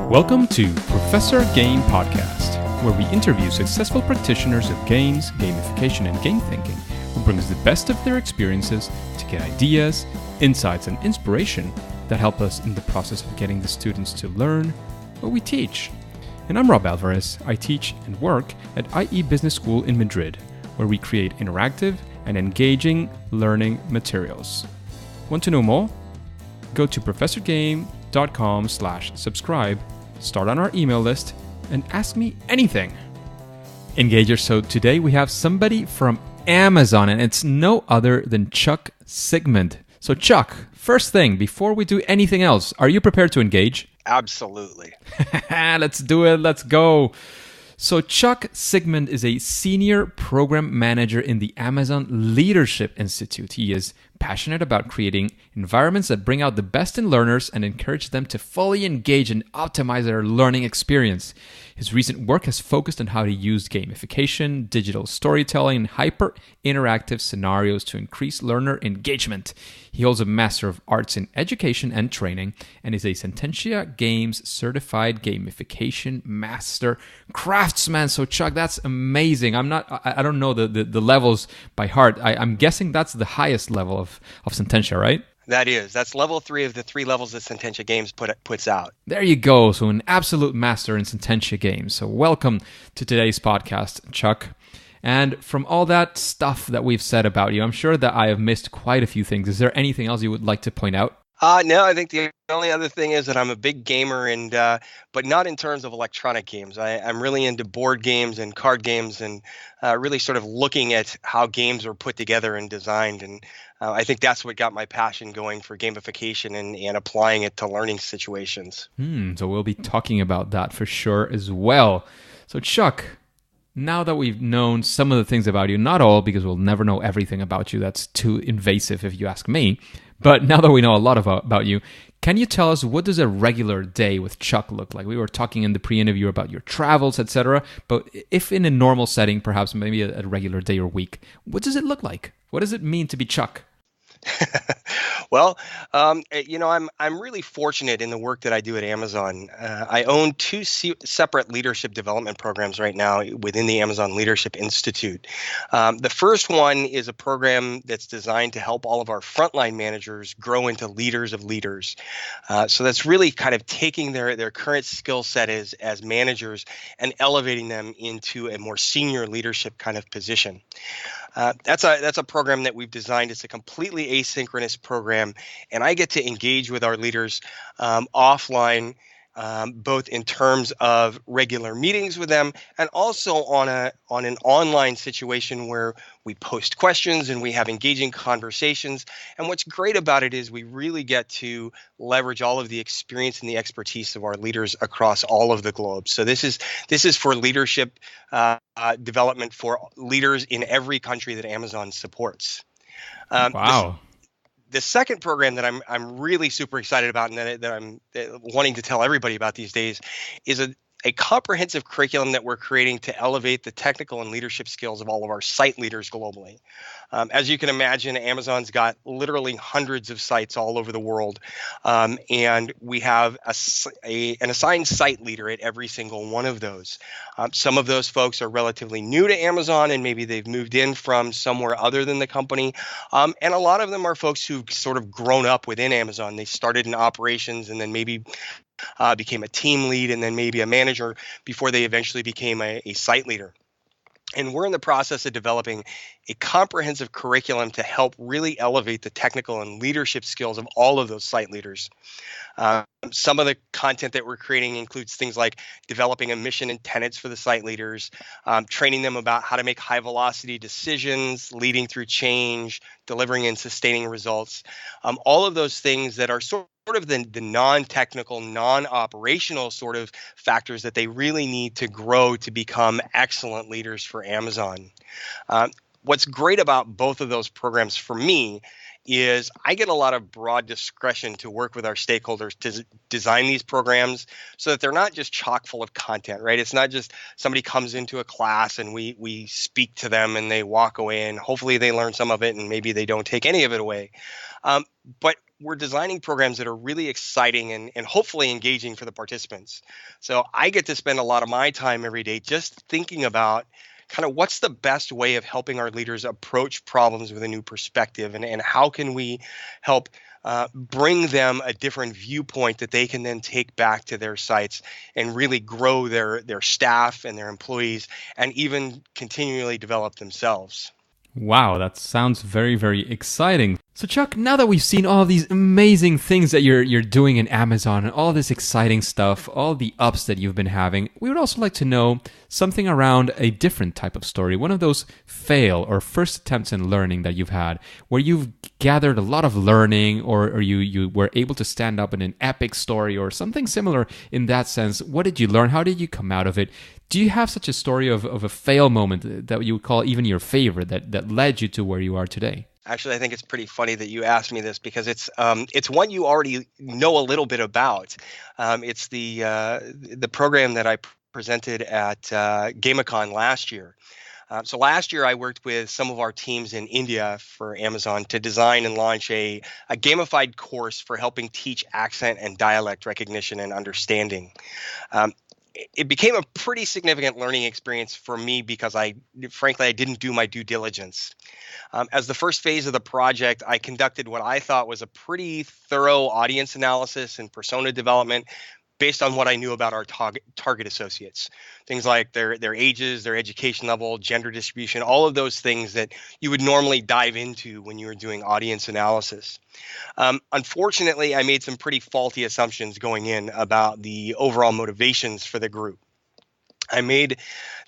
Welcome to Professor Game Podcast, where we interview successful practitioners of games, gamification, and game thinking who brings the best of their experiences to get ideas, insights, and inspiration that help us in the process of getting the students to learn what we teach. And I'm Rob Alvarez. I teach and work at IE Business School in Madrid, where we create interactive and engaging learning materials. Want to know more? Go to professorgame.com/subscribe, start on our email list, and ask me anything. Engagers, so today we have somebody from Amazon, and it's no other than Chuck Sigmund. So Chuck, first thing, before we do anything else, are you prepared to engage? Absolutely. Let's do it. Let's go. So Chuck Sigmund is a senior program manager in the Amazon Leadership Institute. He is passionate about creating environments that bring out the best in learners and encourage them to fully engage and optimize their learning experience. His recent work has focused on how to use gamification, digital storytelling, and hyper-interactive scenarios to increase learner engagement. He holds a Master of Arts in Education and Training and is a Sententia Games Certified Gamification Master Craftsman. So Chuck, that's amazing. I don't know the levels by heart. I'm guessing that's the highest level of Sententia, right? That's level 3 of the 3 levels that Sententia Games puts out. There you go. So an absolute master in Sententia Games. So welcome to today's podcast, Chuck. And from all that stuff that we've said about you, I'm sure that I have missed quite a few things. Is there anything else you would like to point out? No, I think the only other thing is that I'm a big gamer, and but not in terms of electronic games. I'm really into board games and card games, and really sort of looking at how games are put together and designed. And I think that's what got my passion going for gamification and applying it to learning situations. So we'll be talking about that for sure as well. So Chuck, now that we've known some of the things about you, not all, because we'll never know everything about you. That's too invasive if you ask me. But now that we know a lot about you, can you tell us, what does a regular day with Chuck look like? We were talking in the pre-interview about your travels, etc. But if in a normal setting, perhaps maybe a regular day or week, what does it look like? What does it mean to be Chuck? Well, I'm really fortunate in the work that I do at Amazon. I own 2 separate leadership development programs right now within the Amazon Leadership Institute. The first one is a program that's designed to help all of our frontline managers grow into leaders of leaders. So that's really kind of taking their current skill set as managers and elevating them into a more senior leadership kind of position. That's a program that we've designed. It's a completely asynchronous program, and I get to engage with our leaders offline, both in terms of regular meetings with them and also on an online situation where we post questions and we have engaging conversations. And what's great about it is we really get to leverage all of the experience and the expertise of our leaders across all of the globe. So this is for leadership development for leaders in every country that Amazon supports. Wow. The second program that I'm really super excited about and that I'm wanting to tell everybody about these days is a comprehensive curriculum that we're creating to elevate the technical and leadership skills of all of our site leaders globally. As you can imagine, Amazon's got literally hundreds of sites all over the world, and we have an assigned site leader at every single one of those. Some of those folks are relatively new to Amazon, and maybe they've moved in from somewhere other than the company, and a lot of them are folks who've sort of grown up within Amazon. They started in operations and then maybe became a team lead and then maybe a manager before they eventually became a site leader. And we're in the process of developing a comprehensive curriculum to help really elevate the technical and leadership skills of all of those site leaders. Some of the content that we're creating includes things like developing a mission and tenets for the site leaders, training them about how to make high velocity decisions, leading through change, delivering and sustaining results. All of those things that are sort of the non-technical, non-operational sort of factors that they really need to grow to become excellent leaders for Amazon. What's great about both of those programs for me is I get a lot of broad discretion to work with our stakeholders to design these programs so that they're not just chock full of content, right? It's not just somebody comes into a class and we speak to them and they walk away and hopefully they learn some of it and maybe they don't take any of it away. But we're designing programs that are really exciting and hopefully engaging for the participants. So I get to spend a lot of my time every day just thinking about kind of what's the best way of helping our leaders approach problems with a new perspective, and how can we help bring them a different viewpoint that they can then take back to their sites and really grow their staff and their employees, and even continually develop themselves. Wow, that sounds very, very exciting. So Chuck, now that we've seen all these amazing things that you're doing in Amazon and all this exciting stuff, all the ups that you've been having, we would also like to know something around a different type of story, one of those fail or first attempts in learning that you've had, where you've gathered a lot of learning, or you were able to stand up in an epic story or something similar in that sense. What did you learn? How did you come out of it? Do you have such a story of a fail moment that you would call even your favorite that led you to where you are today? Actually, I think it's pretty funny that you asked me this, because it's one you already know a little bit about. It's the program that I presented at Gamicon last year. So last year, I worked with some of our teams in India for Amazon to design and launch a gamified course for helping teach accent and dialect recognition and understanding. It became a pretty significant learning experience for me because frankly, I didn't do my due diligence. As the first phase of the project, I conducted what I thought was a pretty thorough audience analysis and persona development based on what I knew about our target associates. Things like their ages, their education level, gender distribution, all of those things that you would normally dive into when you were doing audience analysis. Unfortunately, I made some pretty faulty assumptions going in about the overall motivations for the group. I made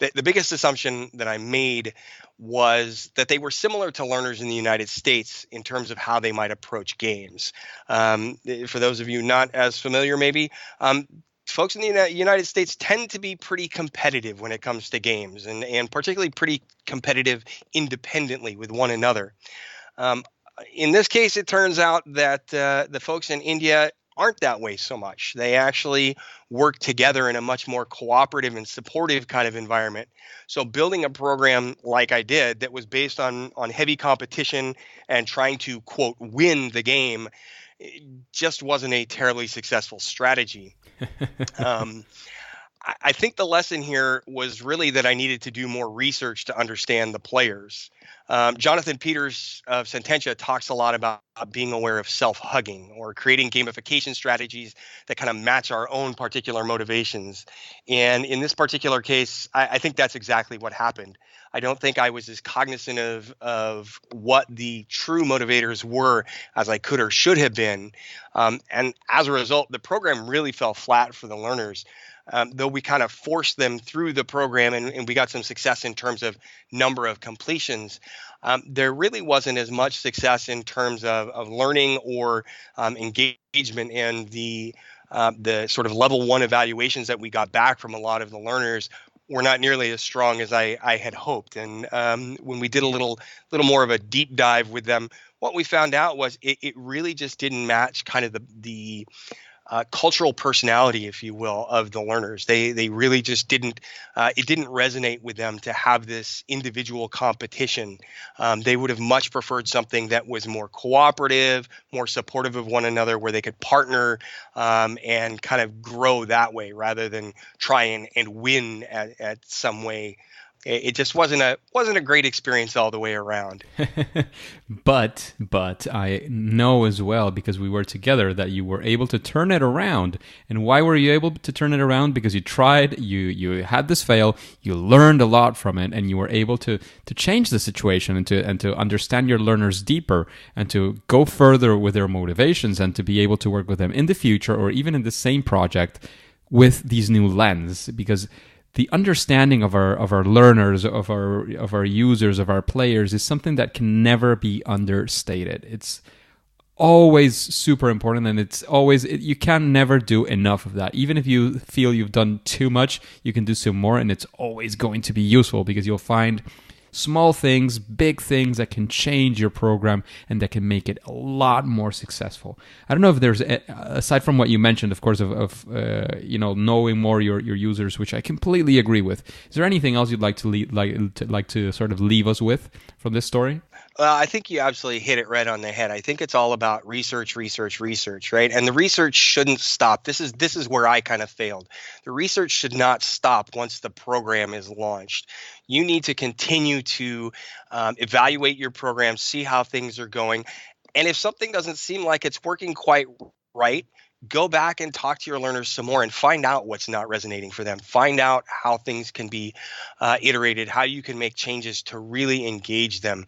the biggest assumption that I made was that they were similar to learners in the United States in terms of how they might approach games. For those of you not as familiar, maybe, folks in the United States tend to be pretty competitive when it comes to games, and particularly pretty competitive independently with one another. In this case, it turns out that the folks in India aren't that way so much. They actually work together in a much more cooperative and supportive kind of environment. So building a program like I did that was based on heavy competition and trying to, quote, win the game, just wasn't a terribly successful strategy. I think the lesson here was really that I needed to do more research to understand the players. Jonathan Peters of Sententia talks a lot about being aware of self-hugging, or creating gamification strategies that kind of match our own particular motivations. And in this particular case, I think that's exactly what happened. I don't think I was as cognizant of what the true motivators were as I could or should have been. And as a result, the program really fell flat for the learners. Though we kind of forced them through the program and we got some success in terms of number of completions, there really wasn't as much success in terms of learning or engagement, and the sort of level one evaluations that we got back from a lot of the learners were not nearly as strong as I had hoped. And when we did a little more of a deep dive with them, what we found out was it really just didn't match kind of the cultural personality, if you will, of the learners. They really just didn't, it didn't resonate with them to have this individual competition. They would have much preferred something that was more cooperative, more supportive of one another, where they could partner and kind of grow that way rather than try and win at some way. It just wasn't a great experience all the way around. But I know as well, because we were together, that you were able to turn it around. And why were you able to turn it around? Because you tried, you had this fail, you learned a lot from it, and you were able to change the situation and to understand your learners deeper and to go further with their motivations and to be able to work with them in the future or even in the same project with these new lens. Because the understanding of our learners, of our users, of our players is something that can never be understated. It's always super important, and it's always, you can never do enough of that. Even if you feel you've done too much, you can do some more, and it's always going to be useful, because you'll find Small things, big things that can change your program and that can make it a lot more successful. I don't know if there's, aside from what you mentioned, of course, of knowing more your users, which I completely agree with. Is there anything else you'd like to sort of leave us with from this story? Well, I think you absolutely hit it right on the head. I think it's all about research, research, research, right? And the research shouldn't stop. This is where I kind of failed. The research should not stop once the program is launched. You need to continue to evaluate your program, see how things are going. And if something doesn't seem like it's working quite right, go back and talk to your learners some more and find out what's not resonating for them. Find out how things can be iterated, how you can make changes to really engage them.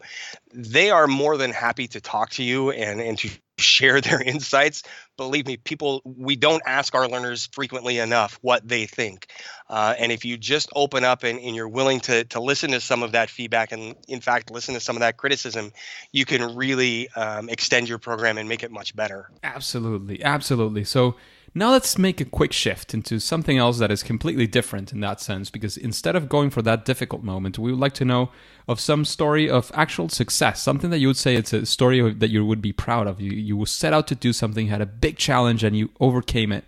They are more than happy to talk to you and to share their insights. Believe me, we don't ask our learners frequently enough what they think. And if you just open up and you're willing to listen to some of that feedback and, in fact, listen to some of that criticism, you can really extend your program and make it much better. Absolutely. Absolutely. So now let's make a quick shift into something else that is completely different in that sense, because instead of going for that difficult moment, we would like to know of some story of actual success, something that you would say it's a story that you would be proud of. You set out to do something, had a big challenge, and you overcame it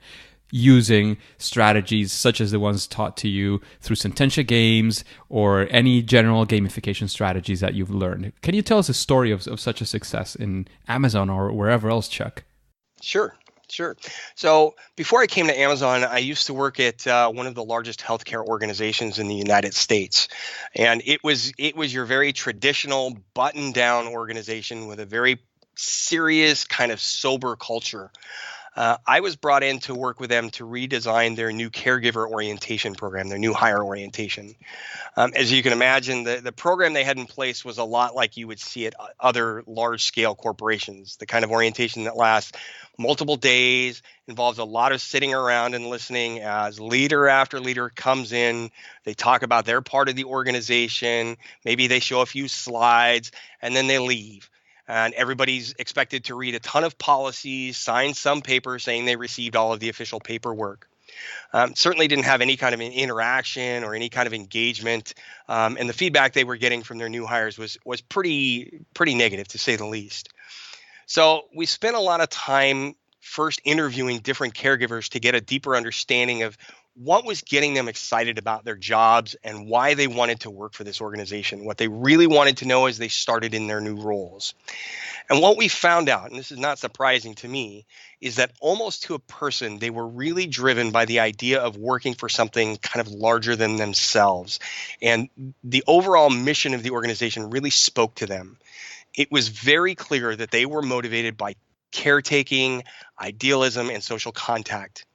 using strategies such as the ones taught to you through Sententia games or any general gamification strategies that you've learned. Can you tell us a story of such a success in Amazon or wherever else, Chuck? Sure. So before I came to Amazon, I used to work at one of the largest healthcare organizations in the United States. And it was your very traditional button-down organization with a very serious kind of sober culture. I was brought in to work with them to redesign their new caregiver orientation program, their new hire orientation. As you can imagine, the program they had in place was a lot like you would see at other large-scale corporations, the kind of orientation that lasts multiple days, involves a lot of sitting around and listening as leader after leader comes in. They talk about their part of the organization. Maybe they show a few slides, and then they leave. And everybody's expected to read a ton of policies, sign some paper saying they received all of the official paperwork. Certainly didn't have any kind of an interaction or any kind of engagement. And the feedback they were getting from their new hires was pretty negative, to say the least. So we spent a lot of time first interviewing different caregivers to get a deeper understanding of what was getting them excited about their jobs and why they wanted to work for this organization, what they really wanted to know as they started in their new roles. And what we found out, and this is not surprising to me, is that almost to a person, they were really driven by the idea of working for something kind of larger than themselves. And the overall mission of the organization really spoke to them. It was very clear that they were motivated by caretaking, idealism, and social contact.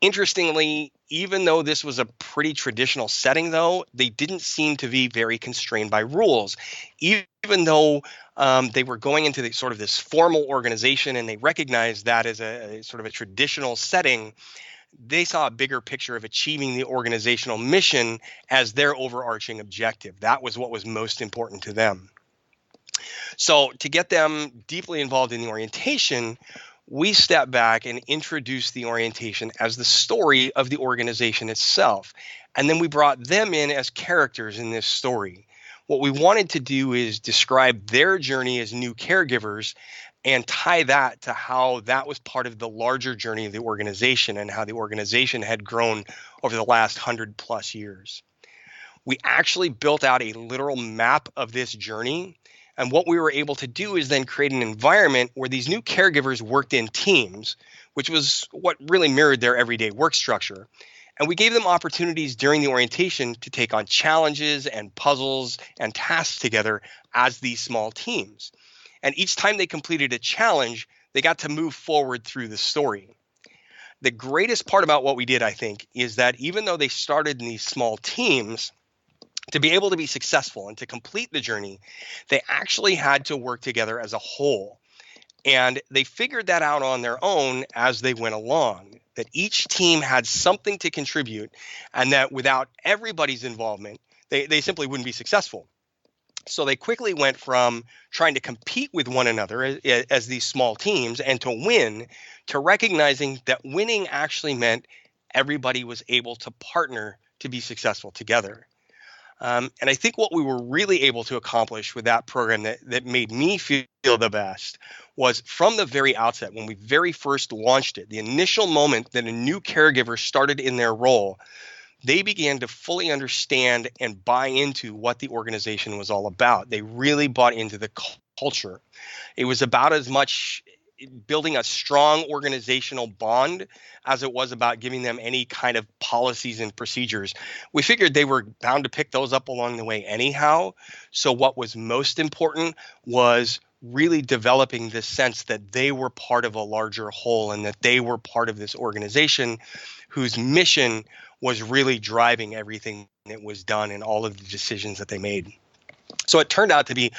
Interestingly, even though this was a pretty traditional setting, though, they didn't seem to be very constrained by rules. Even though they were going into this formal organization and they recognized that as a sort of a traditional setting, they saw a bigger picture of achieving the organizational mission as their overarching objective. That was what was most important to them. So to get them deeply involved in the orientation, we stepped back and introduced the orientation as the story of the organization itself. And then we brought them in as characters in this story. What we wanted to do is describe their journey as new caregivers and tie that to how that was part of the larger journey of the organization and how the organization had grown over the last 100+ years. We actually built out a literal map of this journey. And what we were able to do is then create an environment where these new caregivers worked in teams, which was what really mirrored their everyday work structure. And we gave them opportunities during the orientation to take on challenges and puzzles and tasks together as these small teams. And each time they completed a challenge, they got to move forward through the story. The greatest part about what we did, I think, is that even though they started in these small teams, to be able to be successful and to complete the journey, they actually had to work together as a whole. And they figured that out on their own as they went along, that each team had something to contribute and that without everybody's involvement, they simply wouldn't be successful. So they quickly went from trying to compete with one another as these small teams and to win, to recognizing that winning actually meant everybody was able to partner to be successful together. And I think what we were really able to accomplish with that program that made me feel the best was from the very outset, when we very first launched it, the initial moment that a new caregiver started in their role, they began to fully understand and buy into what the organization was all about. They really bought into the culture. It was about as much building a strong organizational bond as it was about giving them any kind of policies and procedures. We figured they were bound to pick those up along the way anyhow. So what was most important was really developing this sense that they were part of a larger whole and that they were part of this organization whose mission was really driving everything that was done and all of the decisions that they made. So it turned out to be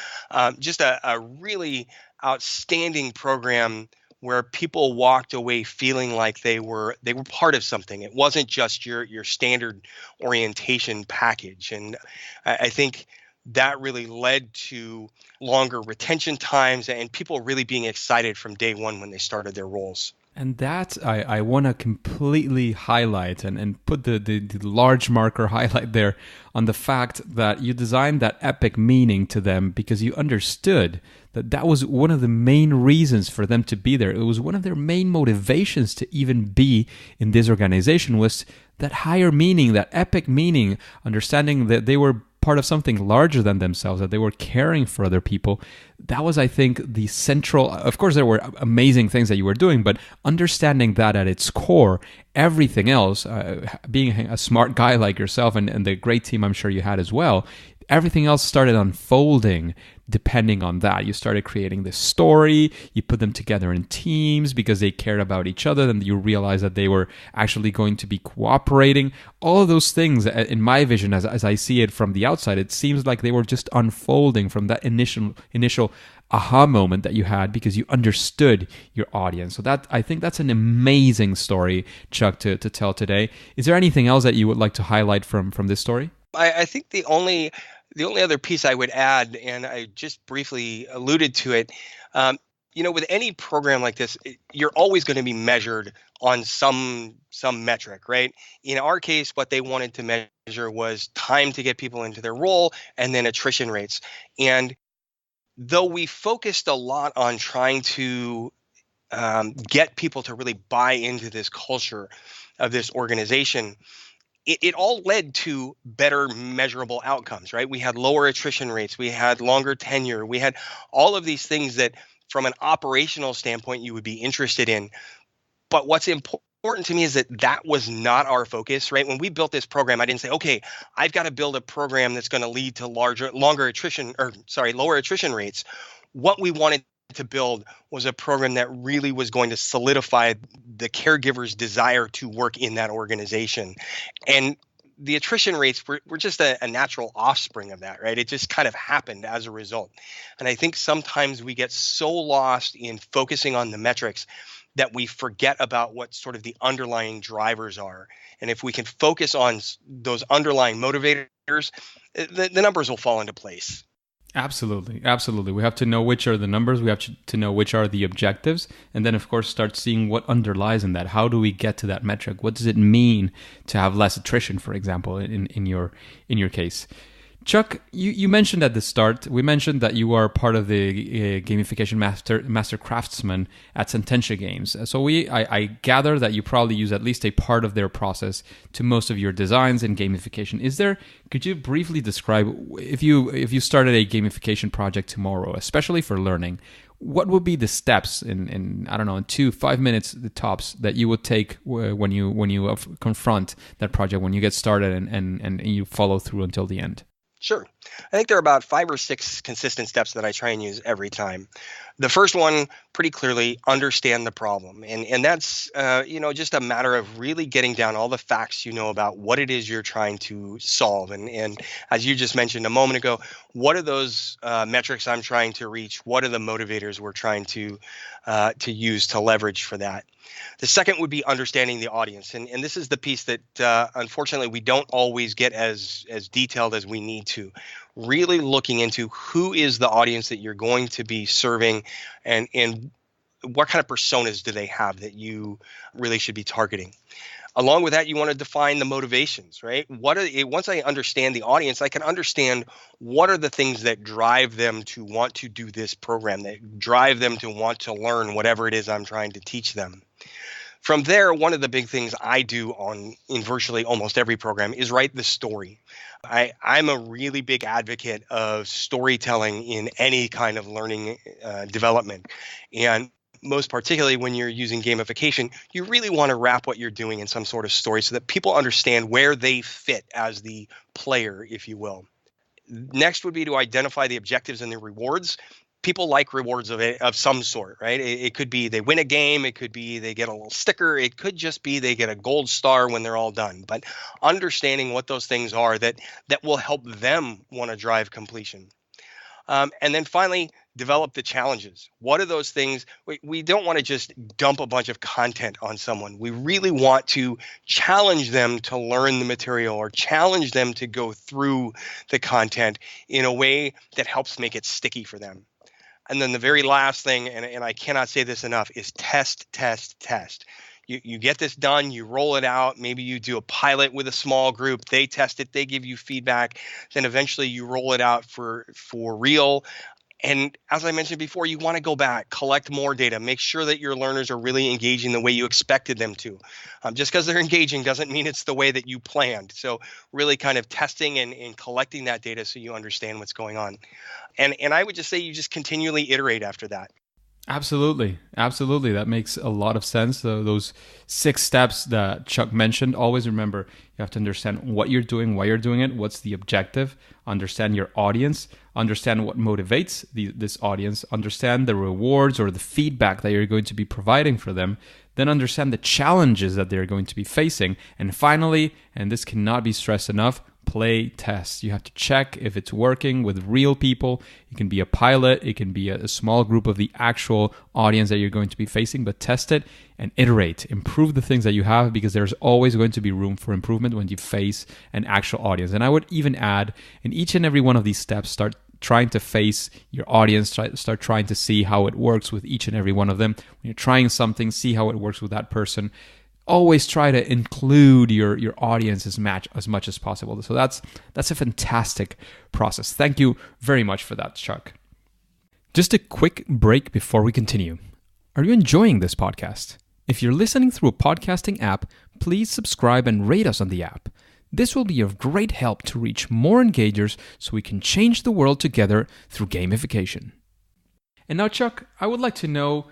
just a really outstanding program where people walked away feeling like they were part of something. It wasn't just your standard orientation package. And I think that really led to longer retention times and people really being excited from day one when they started their roles. And that I want to completely highlight and put the large marker highlight there on the fact that you designed that epic meaning to them because you understood that was one of the main reasons for them to be there. It was one of their main motivations to even be in this organization, was that higher meaning, that epic meaning, understanding that they were part of something larger than themselves, that they were caring for other people. That was, I think, the central. Of course, there were amazing things that you were doing, but understanding that at its core, everything else, being a smart guy like yourself and the great team I'm sure you had as well, everything else started unfolding depending on that. You started creating this story, you put them together in teams because they cared about each other, and you realized that they were actually going to be cooperating. All of those things, in my vision, as I see it from the outside, it seems like they were just unfolding from that initial aha moment that you had because you understood your audience. So that, I think that's an amazing story, Chuck, to tell today. Is there anything else that you would like to highlight from this story? I think the only other piece I would add, and I just briefly alluded to it, with any program like this, you're always going to be measured on some metric, right? In our case, what they wanted to measure was time to get people into their role and then attrition rates. And though we focused a lot on trying to get people to really buy into this culture of this organization, it all led to better measurable outcomes, right? We had lower attrition rates, we had longer tenure, we had all of these things that from an operational standpoint you would be interested in. But what's important to me is that was not our focus, right? When we built this program, I didn't say, okay, I've got to build a program that's going to lead to lower attrition rates. What we wanted to build was a program that really was going to solidify the caregiver's desire to work in that organization. And the attrition rates were just a natural offspring of that, right? It just kind of happened as a result. And I think sometimes we get so lost in focusing on the metrics that we forget about what sort of the underlying drivers are. And if we can focus on those underlying motivators, the numbers will fall into place. Absolutely. We have to know which are the numbers. We have to know which are the objectives. And then, of course, start seeing what underlies in that. How do we get to that metric? What does it mean to have less attrition, for example, in your case? Chuck, you mentioned at the start, we mentioned that you are part of the gamification master craftsman at Sententia Games. So I gather that you probably use at least a part of their process to most of your designs in gamification. Could you briefly describe, if you started a gamification project tomorrow, especially for learning, what would be the steps in 2-5 minutes the tops that you would take when you confront that project, when you get started and you follow through until the end? Sure. I think there are about 5 or 6 consistent steps that I try and use every time. The first one, pretty clearly, understand the problem. And that's, just a matter of really getting down all the facts about what it is you're trying to solve. And as you just mentioned a moment ago, what are those metrics I'm trying to reach? What are the motivators we're trying to use to leverage for that? The second would be understanding the audience. And this is the piece that, unfortunately, we don't always get as detailed as we need to. Really looking into who is the audience that you're going to be serving and what kind of personas do they have that you really should be targeting. Along with that, you want to define the motivations, right? Once I understand the audience, I can understand what are the things that drive them to want to do this program, that drive them to want to learn whatever it is I'm trying to teach them. From there, one of the big things I do in virtually almost every program is write the story. I'm a really big advocate of storytelling in any kind of learning development. And most particularly when you're using gamification, you really want to wrap what you're doing in some sort of story so that people understand where they fit as the player, if you will. Next would be to identify the objectives and the rewards. People like rewards of some sort, right? It could be they win a game. It could be they get a little sticker. It could just be they get a gold star when they're all done. But understanding what those things are that will help them want to drive completion. And then finally, develop the challenges. What are those things? We don't want to just dump a bunch of content on someone. We really want to challenge them to learn the material or challenge them to go through the content in a way that helps make it sticky for them. And then the very last thing, and I cannot say this enough, is test, test, test. You get this done, you roll it out, maybe you do a pilot with a small group, they test it, they give you feedback, then eventually you roll it out for real. And as I mentioned before, you want to go back, collect more data, make sure that your learners are really engaging the way you expected them to. Just because they're engaging doesn't mean it's the way that you planned. So really kind of testing and collecting that data so you understand what's going on. And I would just say you just continually iterate after that. Absolutely. That makes a lot of sense. So those 6 steps that Chuck mentioned, always remember you have to understand what you're doing, why you're doing it, what's the objective, understand your audience, understand what motivates this audience, understand the rewards or the feedback that you're going to be providing for them, then understand the challenges that they're going to be facing. And finally, and this cannot be stressed enough, play tests. You have to check if it's working with real people. It can be a pilot, it can be a small group of the actual audience that you're going to be facing, but test it and iterate. Improve the things that you have because there's always going to be room for improvement when you face an actual audience. And I would even add, in each and every one of these steps, start trying to face your audience, start trying to see how it works with each and every one of them. When you're trying something, see how it works with that person. Always try to include your audience as much as possible. So that's a fantastic process. Thank you very much for that, Chuck. Just a quick break before we continue. Are you enjoying this podcast? If you're listening through a podcasting app, please subscribe and rate us on the app. This will be of great help to reach more engagers so we can change the world together through gamification. And now, Chuck, I would like to know,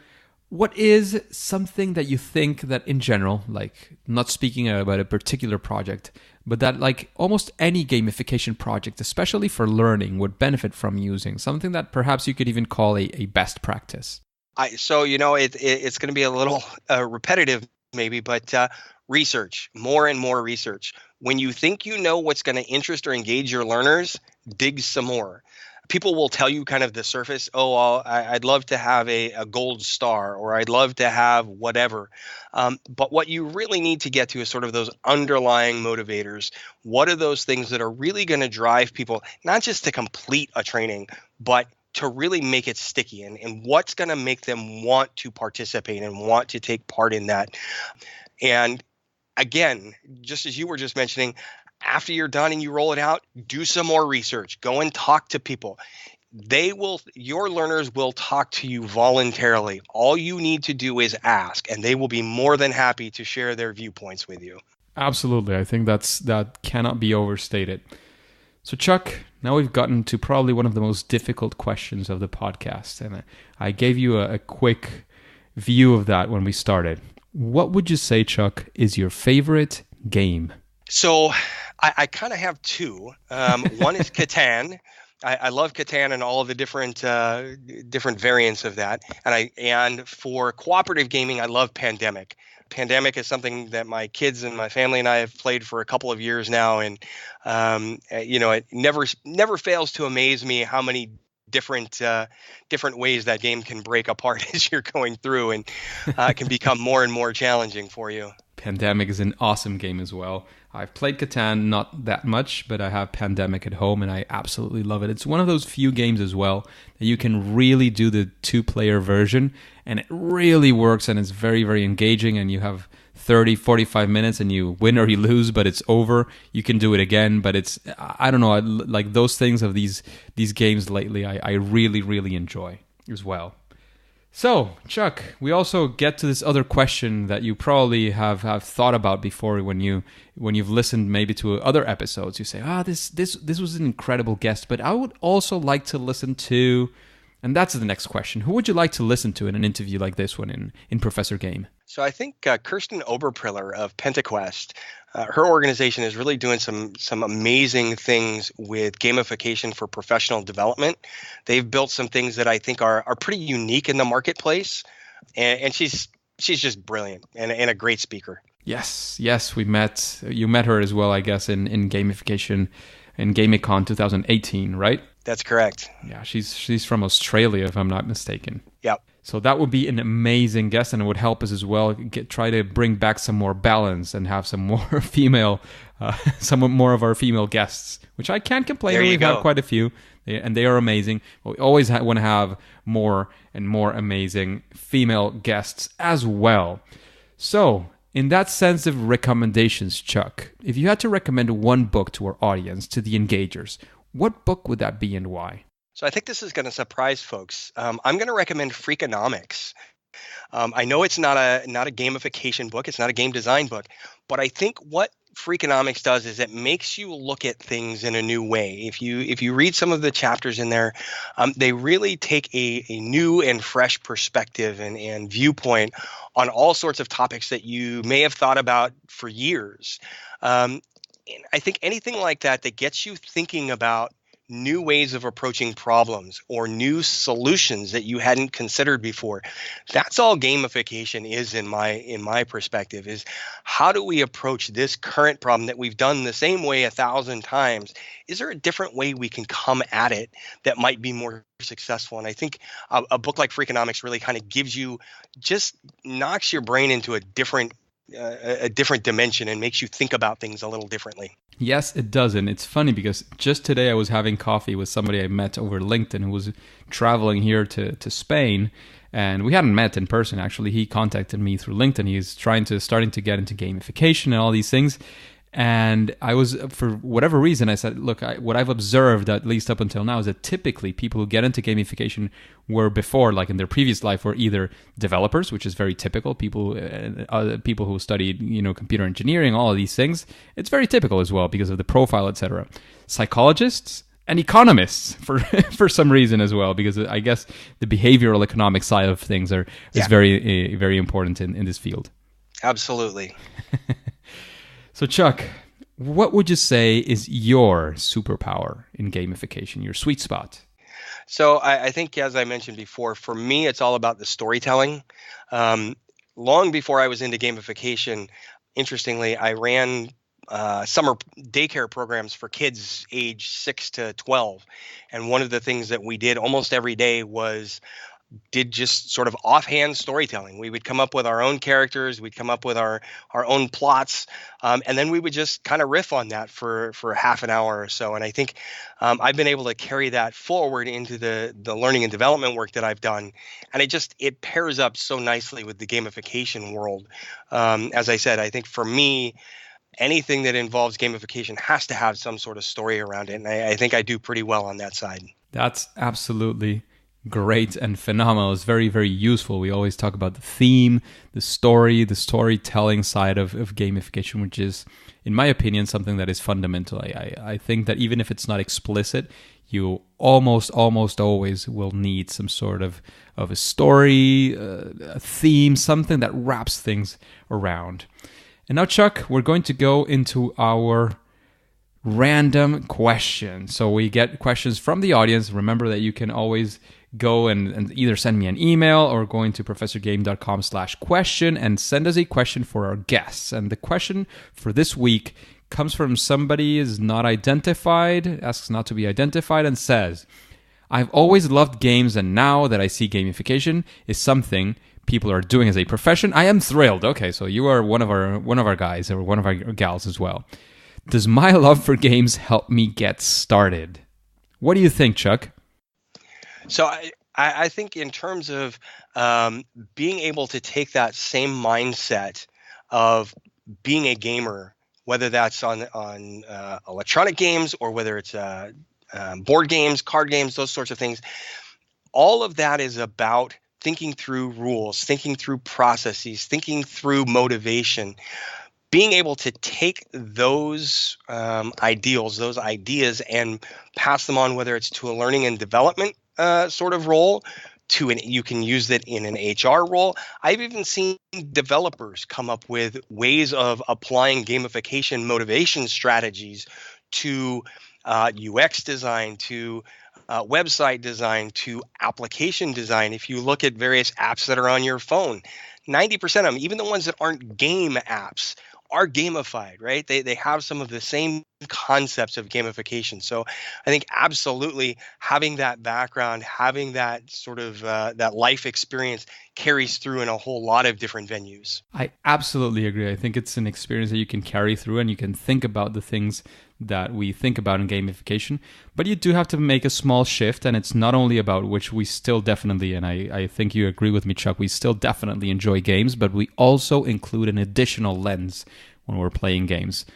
what is something that you think that in general, like not speaking about a particular project, but that like almost any gamification project, especially for learning, would benefit from using? Something that perhaps you could even call a best practice. It's going to be a little repetitive maybe, but research, more and more research. When you think you know what's going to interest or engage your learners, dig some more. People will tell you kind of the surface, I'd love to have a gold star, or I'd love to have whatever. But what you really need to get to is sort of those underlying motivators. What are those things that are really going to drive people, not just to complete a training, but to really make it sticky, and what's going to make them want to participate and want to take part in that. And again, just as you were just mentioning, after you're done and you roll it out, do some more research. Go and talk to people. Your learners will talk to you voluntarily. All you need to do is ask, and they will be more than happy to share their viewpoints with you. Absolutely. I think that cannot be overstated. So Chuck, now we've gotten to probably one of the most difficult questions of the podcast. And I gave you a quick view of that when we started. What would you say, Chuck, is your favorite game? So I kind of have 2. One is Catan. I love Catan and all of the different variants of that. And for cooperative gaming, I love Pandemic. Pandemic is something that my kids and my family and I have played for a couple of years now, and it never fails to amaze me how many different ways that game can break apart as you're going through, and it can become more and more challenging for you. Pandemic is an awesome game as well. I've played Catan, not that much, but I have Pandemic at home and I absolutely love it. It's one of those few games as well that you can really do the 2-player version, and it really works and it's very, very engaging, and you have 30, 45 minutes and you win or you lose, but it's over. You can do it again, but it's, I don't know, like those things of these games lately, I really, really enjoy as well. So, Chuck, we also get to this other question that you probably have thought about before when you've listened maybe to other episodes. You say, this was an incredible guest, but I would also like to listen to, and that's the next question. Who would you like to listen to in an interview like this one in Professor Game? So I think Kirsten Oberpriller of PentaQuest, her organization is really doing some amazing things with gamification for professional development. They've built some things that I think are pretty unique in the marketplace, and she's just brilliant and a great speaker. Yes, you met her as well, I guess, in gamification in Gamicon 2018, right? That's correct. Yeah, she's from Australia, if I'm not mistaken. Yep. So that would be an amazing guest, and it would help us as well try to bring back some more balance and have some more female, some more of our female guests, which I can't complain. There you We've go. had quite a few, and they are amazing. But we always want to have more and more amazing female guests as well. So, in that sense of recommendations, Chuck, if you had to recommend one book to our audience, to the engagers, what book would that be and why? So I think this is going to surprise folks. I'm going to recommend Freakonomics. I know it's not a gamification book. It's not a game design book. But I think what Freakonomics does is it makes you look at things in a new way. If you read some of the chapters in there, they really take a new and fresh perspective and viewpoint on all sorts of topics that you may have thought about for years. And I think anything like that gets you thinking about new ways of approaching problems or new solutions that you hadn't considered before. That's all gamification is in my perspective, is how do we approach this current problem that we've done the same way 1,000 times? Is there a different way we can come at it that might be more successful? And I think a book like Freakonomics really kind of just knocks your brain into a different dimension and makes you think about things a little differently. Yes, it does. And it's funny because just today I was having coffee with somebody I met over LinkedIn who was traveling here to Spain. And we hadn't met in person, actually. He contacted me through LinkedIn. He's starting to get into gamification and all these things. And I was, for whatever reason, I said, look, what I've observed, at least up until now, is that typically people who get into gamification were before, like in their previous life, were either developers, which is very typical, people who studied, computer engineering, all of these things. It's very typical as well because of the profile, etc. Psychologists and economists for some reason as well, because I guess the behavioral economic side of things is very, very important in this field. Absolutely. So Chuck, what would you say is your superpower in gamification, your sweet spot? So I think, as I mentioned before, for me, it's all about the storytelling. Long before I was into gamification, interestingly, I ran summer daycare programs for kids age 6 to 12. And one of the things that we did almost every day did just sort of offhand storytelling. We would come up with our own characters, we'd come up with our own plots, and then we would just kind of riff on that for half an hour or so. And I think I've been able to carry that forward into the learning and development work that I've done. And it pairs up so nicely with the gamification world. As I said, I think for me, anything that involves gamification has to have some sort of story around it. And I think I do pretty well on that side. That's absolutely great and phenomenal. It's very, very useful. We always talk about the theme, the storytelling side of gamification, which is, in my opinion, something that is fundamental. I think that even if it's not explicit, you almost always will need some sort of a story, a theme, something that wraps things around. And now, Chuck, we're going to go into our random question. So we get questions from the audience. Remember that you can always go and either send me an email or go into professorgame.com/question and send us a question for our guests. And the question for this week comes from somebody is not identified, asks not to be identified, and says, I've always loved games, and now that I see gamification is something people are doing as a profession, I am thrilled. Okay, so you are one of our guys or one of our gals as well. Does my love for games help me get started? What do you think, Chuck? So I think in terms of being able to take that same mindset of being a gamer, whether that's on electronic games or whether it's board games, card games, those sorts of things. All of that is about thinking through rules, thinking through processes, thinking through motivation, being able to take those ideals, those ideas, and pass them on, whether it's to a learning and development sort of role, you can use it in an HR role. I've even seen developers come up with ways of applying gamification motivation strategies to UX design, to website design, to application design. If you look at various apps that are on your phone, 90% of them, even the ones that aren't game apps, are gamified, right? They have some of the same concepts of gamification. So I think absolutely having that background, having that sort of that life experience carries through in a whole lot of different venues. I absolutely agree. I think it's an experience that you can carry through and you can think about the things that we think about in gamification, but you do have to make a small shift, and it's not only about, which we still definitely, and I think you agree with me, Chuck, we still definitely enjoy games, but we also include an additional lens when we're playing games.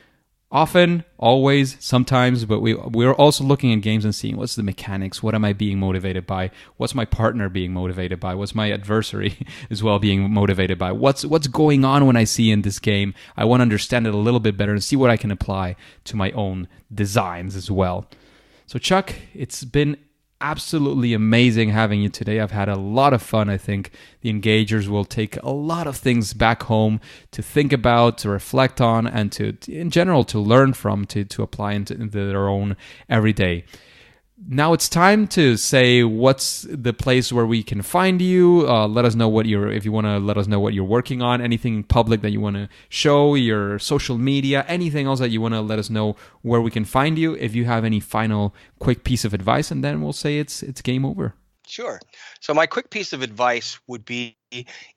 Often, always, sometimes, but we're also looking at games and seeing what's the mechanics, what am I being motivated by, what's my partner being motivated by, what's my adversary as well being motivated by, what's going on when I see in this game. I want to understand it a little bit better and see what I can apply to my own designs as well. So Chuck, it's been absolutely amazing having you today. I've had a lot of fun. I think the engagers will take a lot of things back home to think about, to reflect on, and to in general to learn from, to apply into their own everyday. Now it's time to say what's the place where we can find you. Let us know if you want to let us know what you're working on, anything public that you want to show, your social media, anything else that you want to let us know where we can find you. If you have any final quick piece of advice, and then we'll say it's game over. Sure. So my quick piece of advice would be,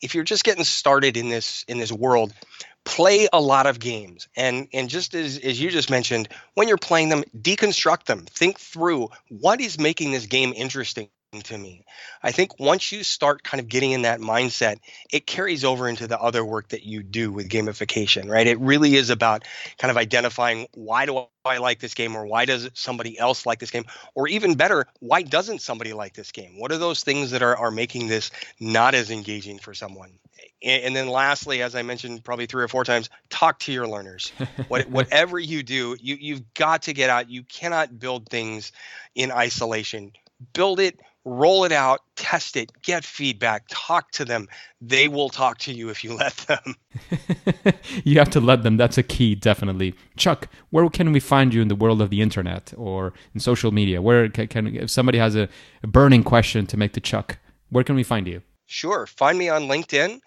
if you're just getting started in this world, play a lot of games. And just as you just mentioned, when you're playing them, deconstruct them. Think through what is making this game interesting to me. I think once you start kind of getting in that mindset, it carries over into the other work that you do with gamification, right? It really is about kind of identifying, why do I like this game, or why does somebody else like this game? Or even better, why doesn't somebody like this game? What are those things that are making this not as engaging for someone? And then lastly, as I mentioned probably 3 or 4 times, talk to your learners. Whatever you do, you've got to get out. You cannot build things in isolation. Build it, roll it out, test it, get feedback, talk to them. They will talk to you if you let them. You have to let them. That's a key, definitely. Chuck, where can we find you in the world of the internet or in social media? Where can if somebody has a burning question to make to Chuck, where can we find you? Sure. Find me on LinkedIn.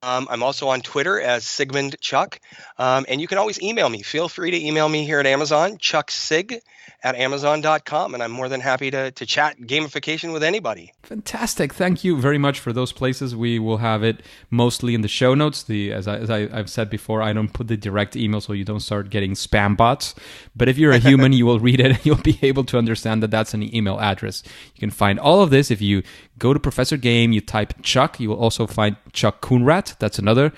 I'm also on Twitter as Sigmund Chuck. And you can always email me. Feel free to email me here at Amazon, chucksig@amazon.com. And I'm more than happy to chat gamification with anybody. Fantastic. Thank you very much for those places. We will have it mostly in the show notes. As I've said before, I don't put the direct email so you don't start getting spam bots. But if you're a human, you will read it and you'll be able to understand that that's an email address. You can find all of this if you go to Professor Game, you type Chuck, you will also find Chuck Coonrat. That's another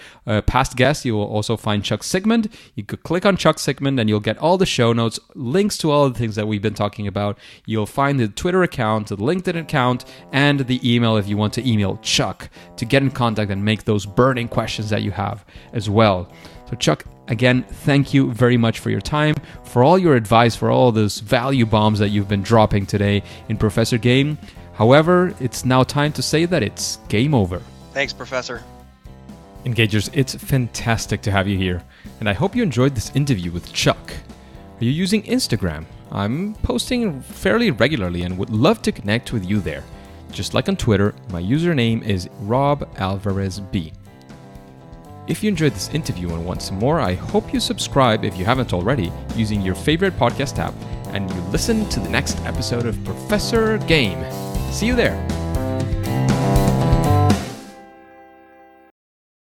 past guest. You will also find Chuck Sigmund. You could click on Chuck Sigmund and you'll get all the show notes, links to all the things that we've been talking about. You'll find the Twitter account, the LinkedIn account, and the email if you want to email Chuck to get in contact and make those burning questions that you have as well. So Chuck, again, thank you very much for your time, for all your advice, for all those value bombs that you've been dropping today in Professor Game. However, it's now time to say that it's game over. Thanks, Professor. Engagers, it's fantastic to have you here, and I hope you enjoyed this interview with Chuck. Are you using Instagram? I'm posting fairly regularly and would love to connect with you there. Just like on Twitter, my username is RobAlvarezB. If you enjoyed this interview and want some more, I hope you subscribe if you haven't already using your favorite podcast app, and you listen to the next episode of Professor Game. See you there.